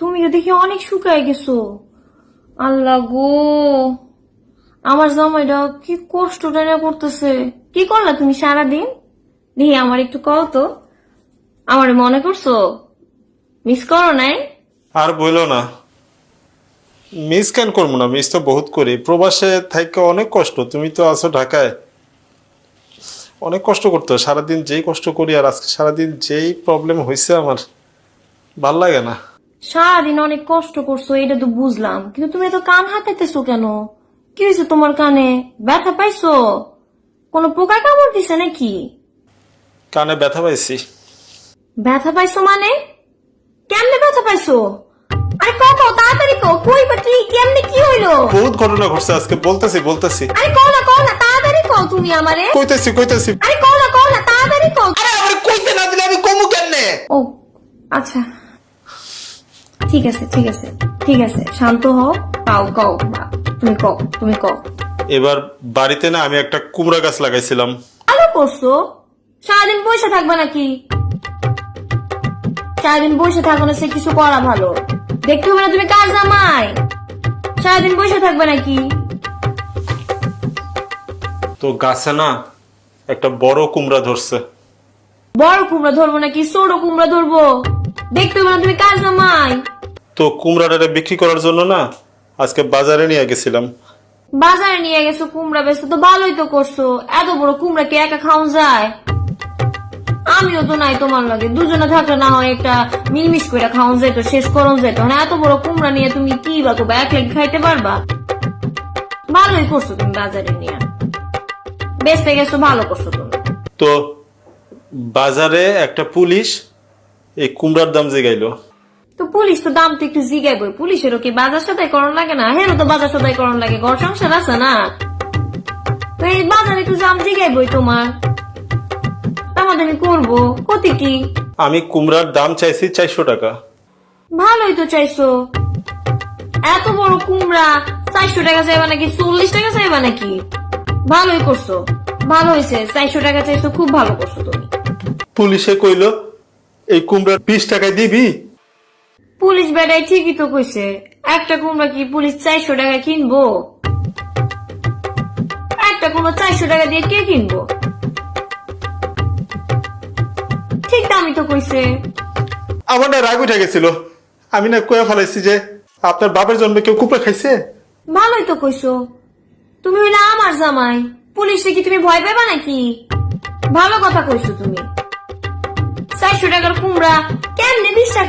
তুমিও দেখি অনেক শুকায় গেছো। আল্লাহ গো, আমার জামাইটা কি কষ্টটা না করতেছে। কি করলা তুমি সারাদিন? দেখি আমার একটু কও তো, আমার মনে করছো? মিস করো নাই? আর বইলো না, মিস কেন করবো না, মিস তো বহুত করি। প্রবাসে থাইকা অনেক কষ্ট, তুমি তো আছো ঢাকায়, অনেক কষ্ট করতে হয় সারাদিন। যেই কষ্ট করি আর আজকে সারাদিন যেই প্রবলেম হয়েছে আমার, ভাল লাগে না। সারাদিন অনেক কষ্ট করছো এটা তো বুঝলাম, কিন্তু তুমি এত কান হাতাইতেছো কেন? কি হয়েছে তোমার কানে? ব্যথা পাইছো? কোনো পোকায় কামড় দিছে নাকি? কানে ব্যথা পাইছি। ব্যথা পাইছো মানে? কেমনে ব্যথা পাইছো? আরে কও কও, তাড়াতাড়ি কও, কই বা কি, কেমনে কি হইলো? বহুত ঘটনা ঘটছে আজকে, বলতেছি। আরে কও না তাড়াতাড়ি কও তুমি আমারে। কইতেছি। আরে কও না তাড়াতাড়ি কও। আরে আমার কইতে না দিলে আমি কমু কেমনে? ও আচ্ছা, ঠিক আছে, শান্ত হও। কও তুমি কও। এবার বাড়িতে না আমি একটা কুমড়া গাছ লাগাইছিলাম। ভালো করছো। সারাদিন বসে থাকবে নাকি? সারাদিন বসে থাকো না, সে কিছু করা ভালো। দেখতে হবে না তুমি কার জামাই? সারাদিন বসে থাকবে নাকি? তো গাছে না একটা বড় কুমড়া ধরছে। বড় কুমড়া ধরবো নাকি ছোট কুমড়া ধরবো? দেখতে হবে না তুমি কার জামাই? তো কুমড়াটা বিক্রি করার জন্য না আজকে বাজারে নিয়ে গেছিলাম। বাজারে নিয়ে গেছো কুমড়া বেচতে, তো ভালোই তো করছো। এত বড় কুমড়া কি একা খাওয়া যায়? আমিও তো নাই তোমার লাগে, দুজনে থাকলে না হয় একটা মিলমিশ করে খাওয়া যেত, শেষ করাও যেত। মানে এত বড় কুমড়া নিয়ে তুমি কি বা করবা? এক লেগে খাইতে পারবা? ভালোই করছো তুমি বাজারে নিয়ে বেচতে গেছো, ভালো করছো তুমি। তো বাজারে একটা পুলিশ এই কুমড়ার দাম জিগাইলো। তো পুলিশ তো দাম তো একটু জিগাইবই, পুলিশেরও কি বাজার সদাই করণ লাগে না? হেরও তো বাজার সদাই করণ লাগে, ঘর সংসার আছে না? তো এই বাজারে একটু দাম জিগাইবই তোমার। দামাদামি করবো, ক্ষতি কি? আমি কুমড়ার দাম চাইছি 400 টাকা। ভালোই তো চাইছো। এত বড় কুমড়া 400 টাকা চাইবা নাকি 40 টাকা চাইবা নাকি? ভালোই করছো, ভালো হয়েছে। 400 টাকা চাইছো, খুব ভালো করছো তুমি। পুলিশে কইলো এই কুমড়ার 20 টাকায় দিবি। পুলিশ বেটাই ঠিকই তো কইছে, একটা কুমড়া কি পুলিশ 400 টাকা কিনবো? একটা কুমড়া 400 টাকা দিয়ে কে কিনবো? ঠিক দামই তো কইছে। আমার না রাগ উঠে গেছিল, আমি না কয়ে ফেলাইছি যে আপনার বাপের জন্য কেউ কুমড়া খাইছে। ভালোই তো কইছো, তুমি হইলে আমার জামাই, পুলিশে কি তুমি ভয় পাবা নাকি? ভালো কথা কইছো তুমি। 400 টাকার কুমড়া কেমনে 20 টাকা